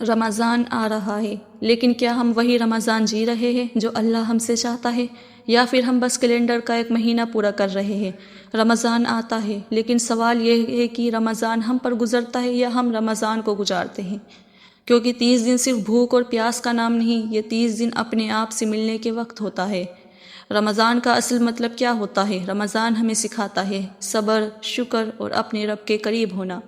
رمضان آ رہا ہے، لیکن کیا ہم وہی رمضان جی رہے ہیں جو اللہ ہم سے چاہتا ہے، یا پھر ہم بس کیلنڈر کا ایک مہینہ پورا کر رہے ہیں؟ رمضان آتا ہے، لیکن سوال یہ ہے کہ رمضان ہم پر گزرتا ہے یا ہم رمضان کو گزارتے ہیں؟ کیونکہ 30 دن صرف بھوک اور پیاس کا نام نہیں، یہ 30 دن اپنے آپ سے ملنے کے وقت ہوتا ہے۔ رمضان کا اصل مطلب کیا ہوتا ہے؟ رمضان ہمیں سکھاتا ہے صبر، شکر اور اپنے رب کے قریب ہونا۔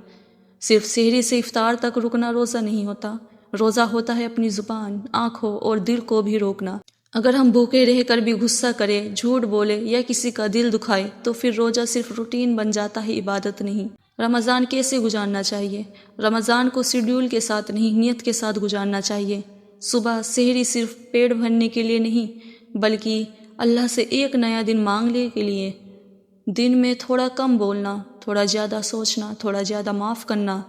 صرف سحری سے افطار تک رکنا روزہ نہیں ہوتا، روزہ ہوتا ہے اپنی زبان، آنکھوں اور دل کو بھی روکنا۔ اگر ہم بھوکے رہ کر بھی غصہ کرے، جھوٹ بولے یا کسی کا دل دکھائے تو پھر روزہ صرف روٹین بن جاتا ہے، عبادت نہیں۔ رمضان کیسے گزارنا چاہیے؟ رمضان کو شیڈول کے ساتھ نہیں، نیت کے ساتھ گزارنا چاہیے۔ صبح سحری صرف پیٹ بھرنے کے لیے نہیں، بلکہ اللہ سے ایک نیا دن مانگنے کے لیے۔ دن میں تھوڑا کم بولنا، تھوڑا زیادہ سوچنا، تھوڑا زیادہ معاف کرنا۔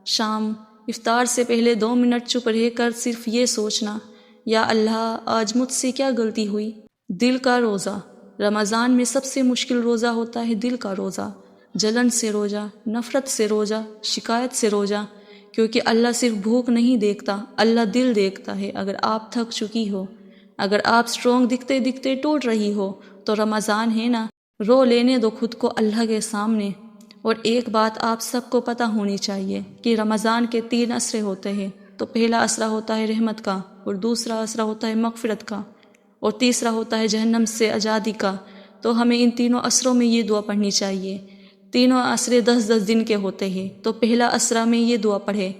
شام افطار سے پہلے 2 منٹ چپ رہ کر صرف یہ سوچنا، یا اللہ آج مجھ سے کیا غلطی ہوئی؟ دل کا روزہ۔ رمضان میں سب سے مشکل روزہ ہوتا ہے دل کا روزہ۔ جلن سے روزہ، نفرت سے روزہ، شکایت سے روزہ، کیونکہ اللہ صرف بھوک نہیں دیکھتا، اللہ دل دیکھتا ہے۔ اگر آپ تھک چکی ہو، اگر آپ اسٹرانگ دکھتے دکھتے ٹوٹ رہی ہو، تو رمضان ہے نا، رو لینے دو خود کو اللہ کے سامنے۔ اور ایک بات آپ سب کو پتہ ہونی چاہیے کہ رمضان کے 3 عصرے ہوتے ہیں۔ تو پہلا عصرہ ہوتا ہے رحمت کا، اور دوسرا عصرہ ہوتا ہے مغفرت کا، اور تیسرا ہوتا ہے جہنم سے آزادی کا۔ تو ہمیں ان تینوں عصروں میں یہ دعا پڑھنی چاہیے۔ تینوں عصرے 10-10 دن کے ہوتے ہیں۔ تو پہلا عصرہ میں یہ دعا پڑھے،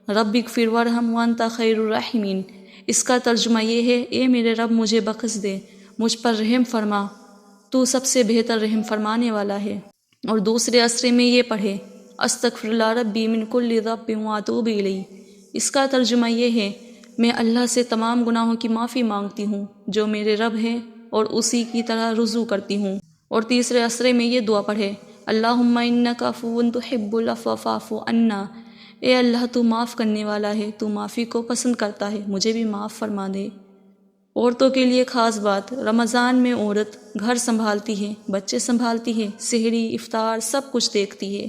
رب اغفر وارحم وانت خیر الراحمین۔ اس کا ترجمہ یہ ہے، اے میرے رب مجھے بخش دے، مجھ پر رحم فرما، تو سب سے بہتر رحم فرمانے والا ہے۔ اور دوسرے عصرے میں یہ پڑھے، استغفر اللہ ربی من کل ذنب واتوب الیہ۔ اس کا ترجمہ یہ ہے، میں اللہ سے تمام گناہوں کی معافی مانگتی ہوں جو میرے رب ہے، اور اسی کی طرح رجوع کرتی ہوں۔ اور تیسرے عصرے میں یہ دعا پڑھے، اللہم انک عفو تحب العفو فاعف عنا۔ اے اللہ تو معاف کرنے والا ہے، تو معافی کو پسند کرتا ہے، مجھے بھی معاف فرما دے۔ عورتوں کے لیے خاص بات، رمضان میں عورت گھر سنبھالتی ہے، بچے سنبھالتی ہے، سحری افطار سب کچھ دیکھتی ہے،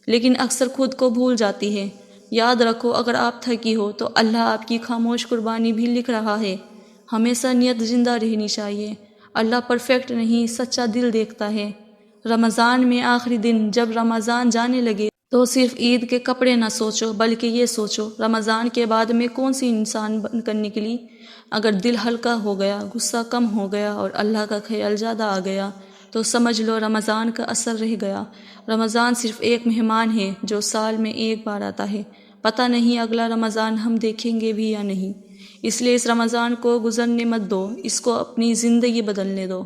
لیکن اکثر خود کو بھول جاتی ہے۔ یاد رکھو، اگر آپ تھکی ہو تو اللہ آپ کی خاموش قربانی بھی لکھ رہا ہے۔ ہمیشہ نیت زندہ رہنی چاہیے۔ اللہ پرفیکٹ نہیں، سچا دل دیکھتا ہے۔ رمضان میں آخری دن جب رمضان جانے لگے تو صرف عید کے کپڑے نہ سوچو، بلکہ یہ سوچو رمضان کے بعد میں کون سی انسان بن کر نکلی۔ اگر دل ہلکا ہو گیا، غصہ کم ہو گیا اور اللہ کا خیال زیادہ آ گیا تو سمجھ لو رمضان کا اثر رہ گیا۔ رمضان صرف ایک مہمان ہے جو سال میں ایک بار آتا ہے، پتہ نہیں اگلا رمضان ہم دیکھیں گے بھی یا نہیں۔ اس لیے اس رمضان کو گزرنے مت دو، اس کو اپنی زندگی بدلنے دو۔